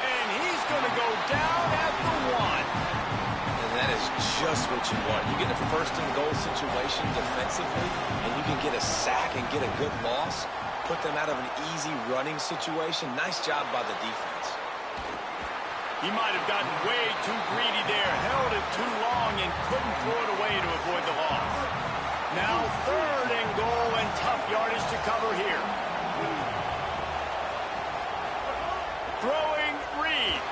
And he's going to go down at the 1. And that is just what you want. You get a 1st and goal situation defensively, and you can get a sack and get a good loss, put them out of an easy running situation. Nice job by the defense. He might have gotten way too greedy there, held it too long, and couldn't throw it away to avoid the loss. Now 3rd and goal, and tough yardage to cover here. Throwing Reed.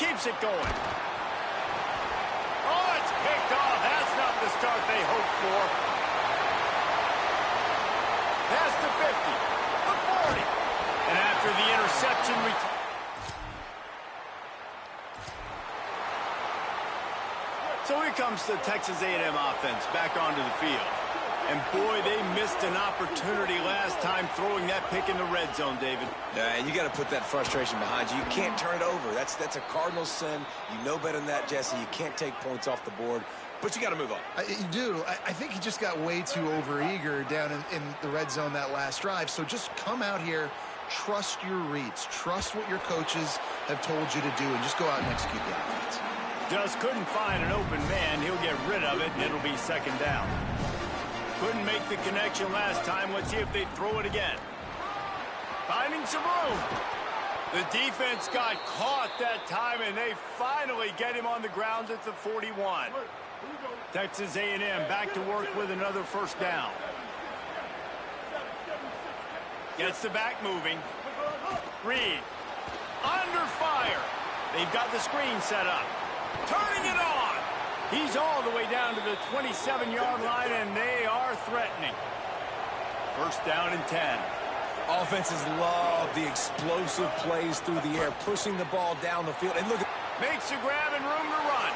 Keeps it going. Oh, it's picked off. That's not the start they hoped for. Past the 50, the 40. And after the interception, so here comes the Texas A&M offense back onto the field. And boy, they missed an opportunity last time throwing that pick in the red zone, David. Yeah, and you got to put that frustration behind you. You can't turn it over. That's a cardinal sin. You know better than that, Jesse. You can't take points off the board, but you got to move on. You do. I think he just got way too overeager down in the red zone that last drive. So just come out here, trust your reads. Trust what your coaches have told you to do, and just go out and execute the offense. Just couldn't find an open man. He'll get rid of it, and it'll be second down. Couldn't make the connection last time. Let's see if they throw it again. Finding some room. The defense got caught that time, and they finally get him on the ground at the 41. Texas A&M back to work with another first down. Gets the back moving. Reed. Under fire. They've got the screen set up. Turning it on. He's all the way down to the 27-yard line, and they are threatening. First down and 10. Offenses love the explosive plays through the air, pushing the ball down the field. And look, Makes a grab and room to run.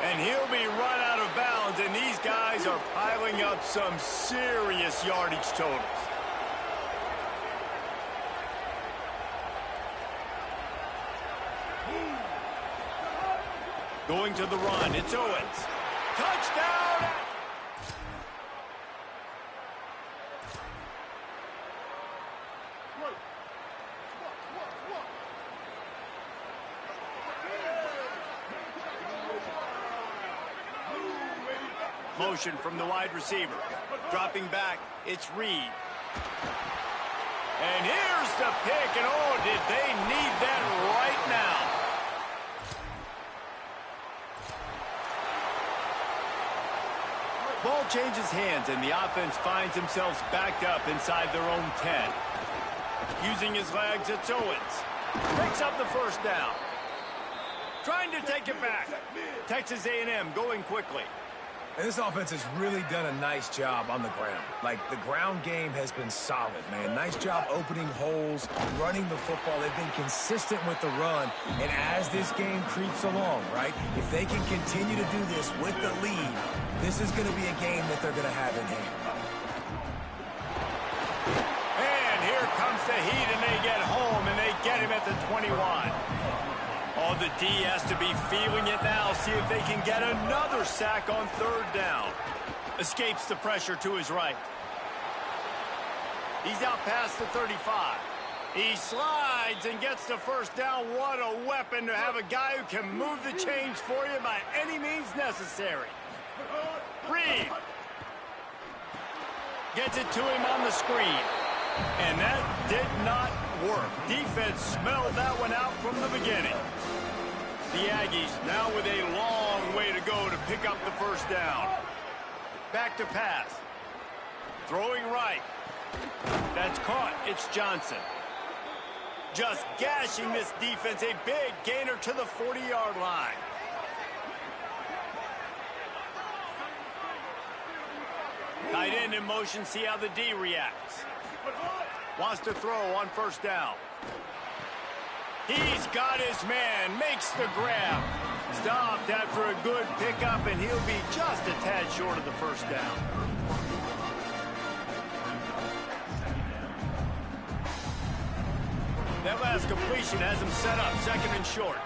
And he'll be run out of bounds, and these guys are piling up some serious yardage totals. Going to the run, it's Owens. Touchdown! Motion from the wide receiver. Dropping back, it's Reed. And here's the pick, and oh, did they need that right now. Ball changes hands, and the offense finds themselves backed up inside their own 10. Using his legs, it's Owens. Picks up the first down. Trying to take it back. Texas A&M going quickly. and this offense has really done a nice job on the ground. Like, the ground game has been solid, man. Nice job opening holes, running the football. They've been consistent with the run. And as this game creeps along, right, if they can continue to do this with the lead, this is going to be a game that they're going to have in hand. And here comes the heat, and they get home, and they get him at the 21. Oh, the D has to be feeling it now. See if they can get another sack on third down. Escapes the pressure to his right. He's out past the 35. He slides and gets the first down. What a weapon to have a guy who can move the chains for you by any means necessary. Reed gets it to him on the screen. And that did not work. Defense smelled that one out from the beginning. The Aggies now with a long way to go to pick up the first down. Back to pass. Throwing right. That's caught. It's Johnson. Just gashing this defense. A big gainer to the 40-yard line. Tight end in motion. See how the D reacts. Wants to throw on first down. He's got his man, makes the grab. Stopped after a good pickup, and he'll be just a tad short of the first down. That last completion has him set up, second and short.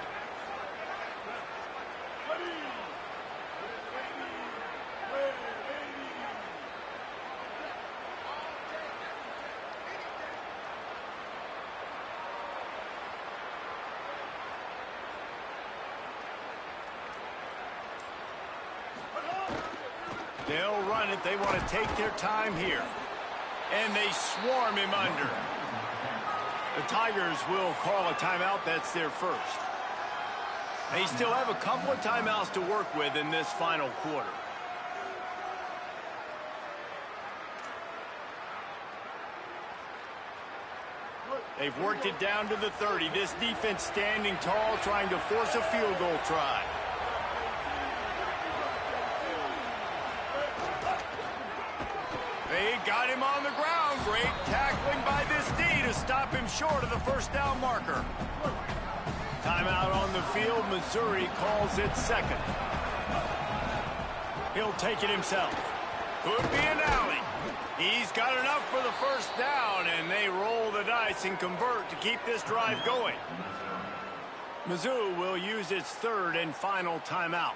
They'll run it. They want to take their time here. And they swarm him under. The Tigers will call a timeout. That's their first. They still have a couple of timeouts to work with in this final quarter. They've worked it down to the 30. This defense standing tall, trying to force a field goal try. They got him on the ground. Great tackling by this D to stop him short of the first down marker. Timeout on the field. Missouri calls it second. He'll take it himself. Could be an alley. He's got enough for the first down, and they roll the dice and convert to keep this drive going. Mizzou will use its third and final timeout.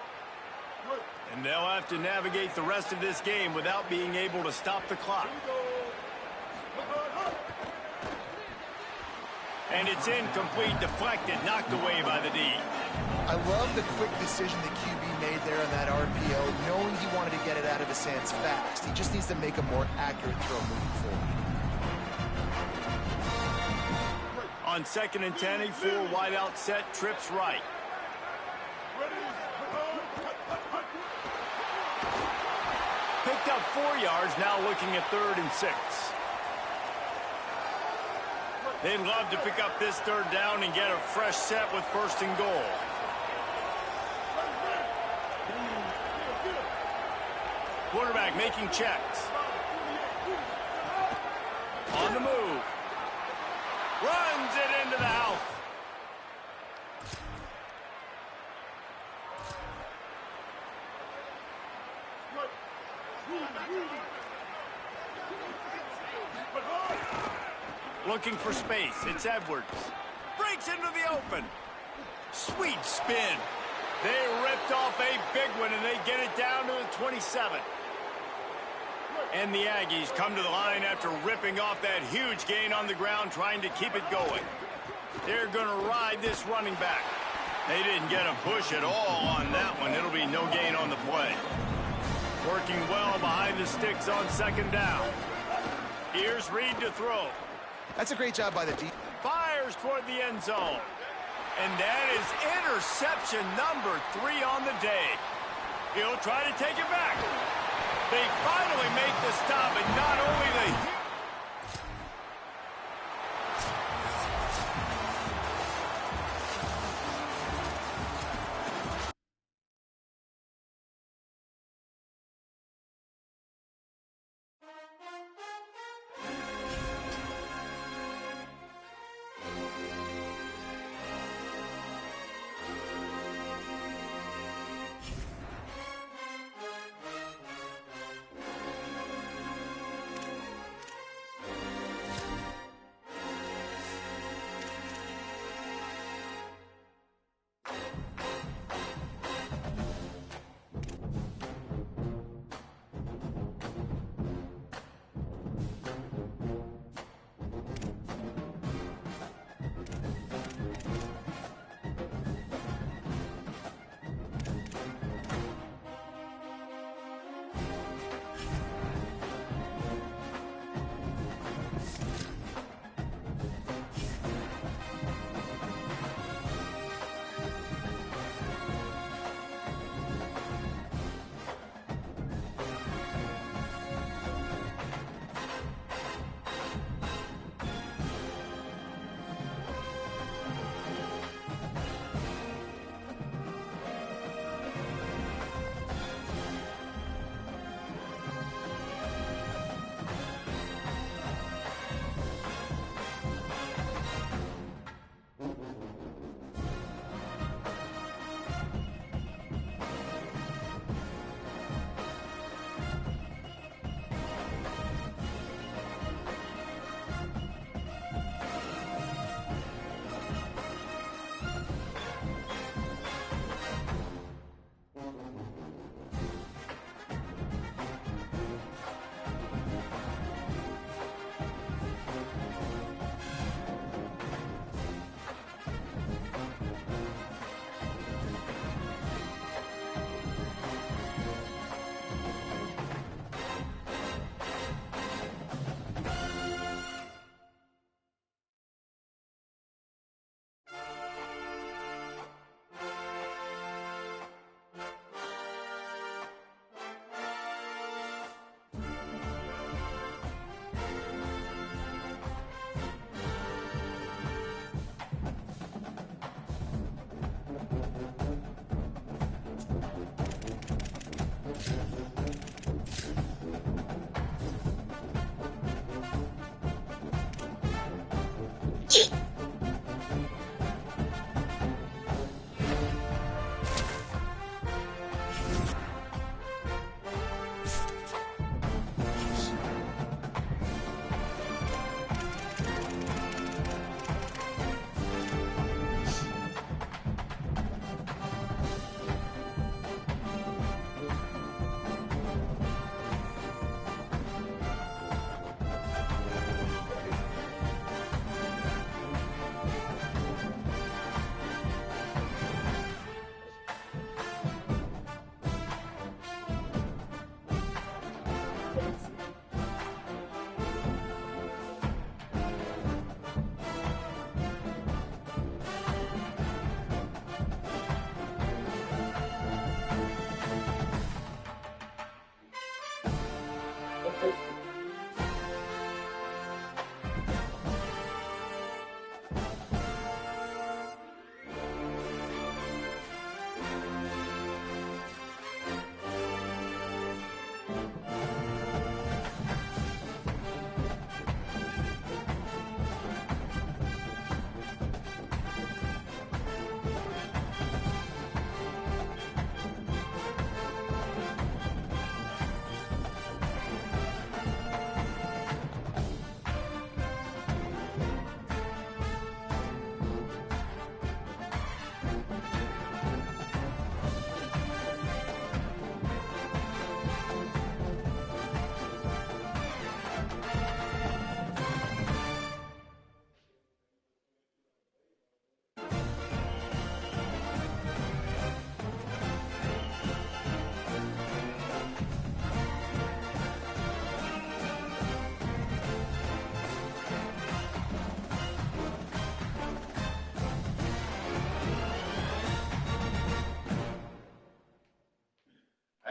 And they'll have to navigate the rest of this game without being able to stop the clock. And it's incomplete, deflected, knocked away by the D. I love the quick decision the QB made there on that RPO, knowing he wanted to get it out of his hands fast. He just needs to make a more accurate throw moving forward. On 2nd and 10, a full wideout set, trips right. Picked up 4 yards, now looking at 3rd and 6. They'd love to pick up this 3rd down and get a fresh set with 1st and goal. Quarterback making checks. On the move. Runs it into the house. Looking for space. It's Edwards. Breaks into the open. Sweet spin. They ripped off a big one, and they get it down to the 27. And the Aggies come to the line after ripping off that huge gain on the ground, trying to keep it going. They're going to ride this running back. They didn't get a push at all on that one. It'll be no gain on the play. Working well behind the sticks on 2nd down. Here's Reed to throw. That's a great job by the D. Fires toward the end zone. And that is interception number 3 on the day. He'll try to take it back. They finally make the stop, and not only the...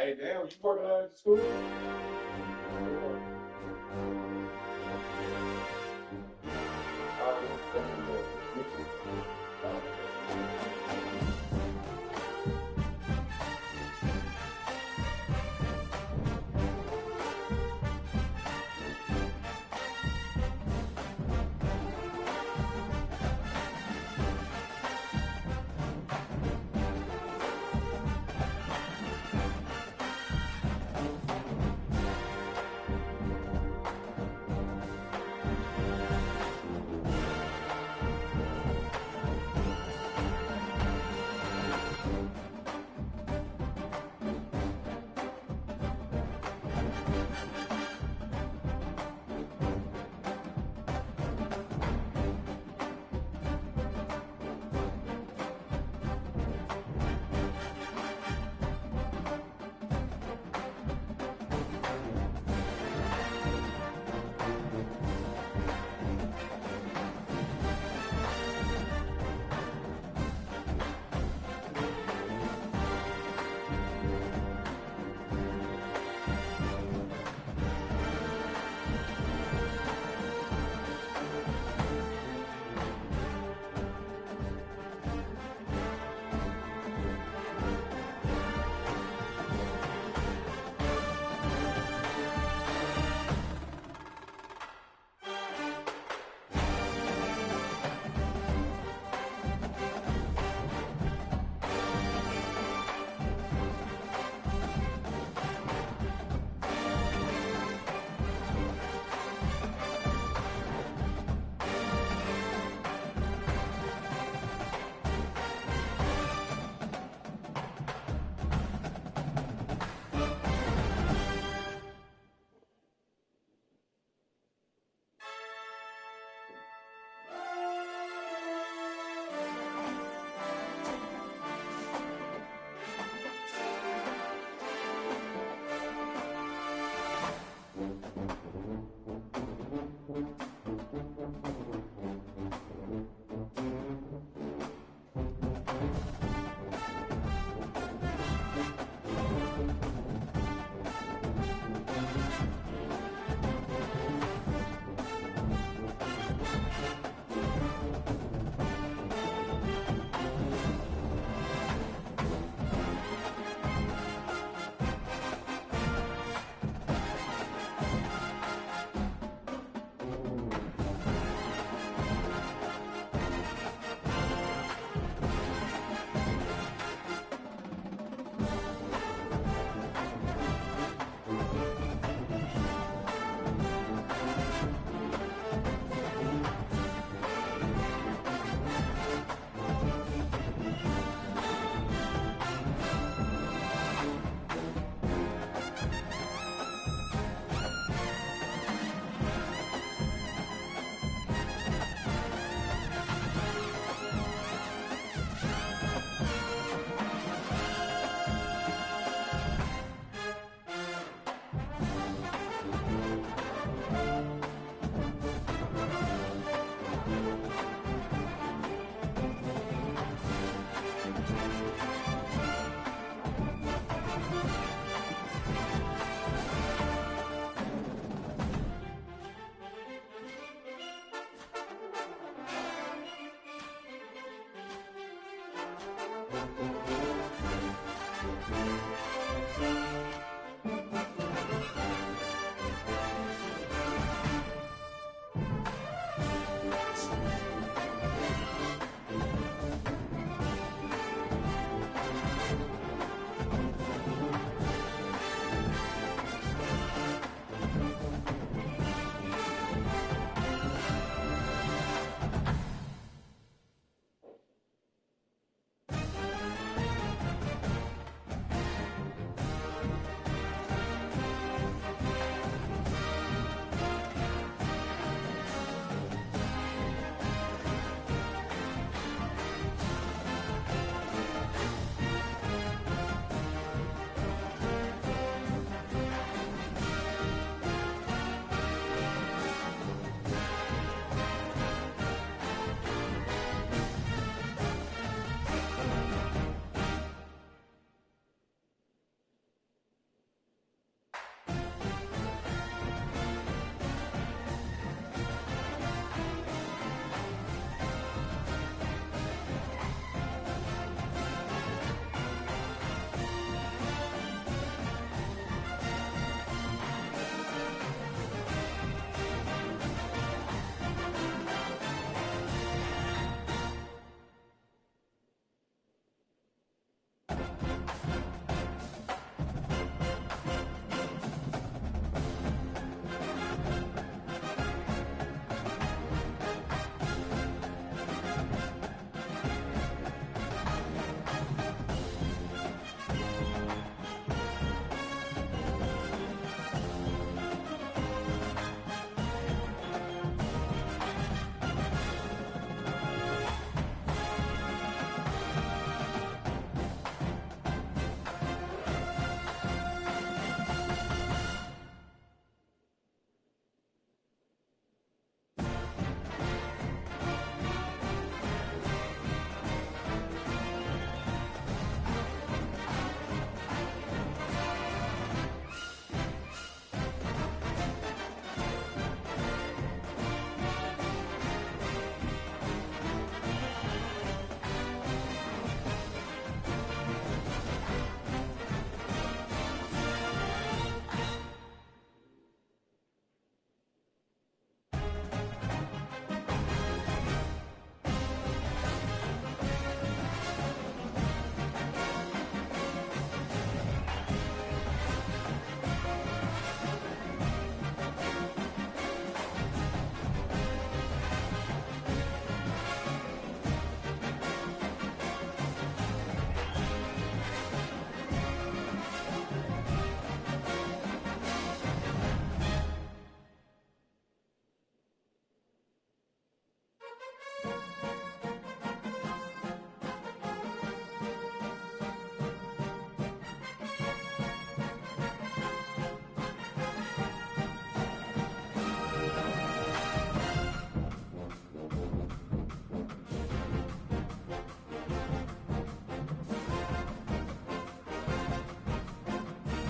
Hey, damn, you working at school?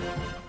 it.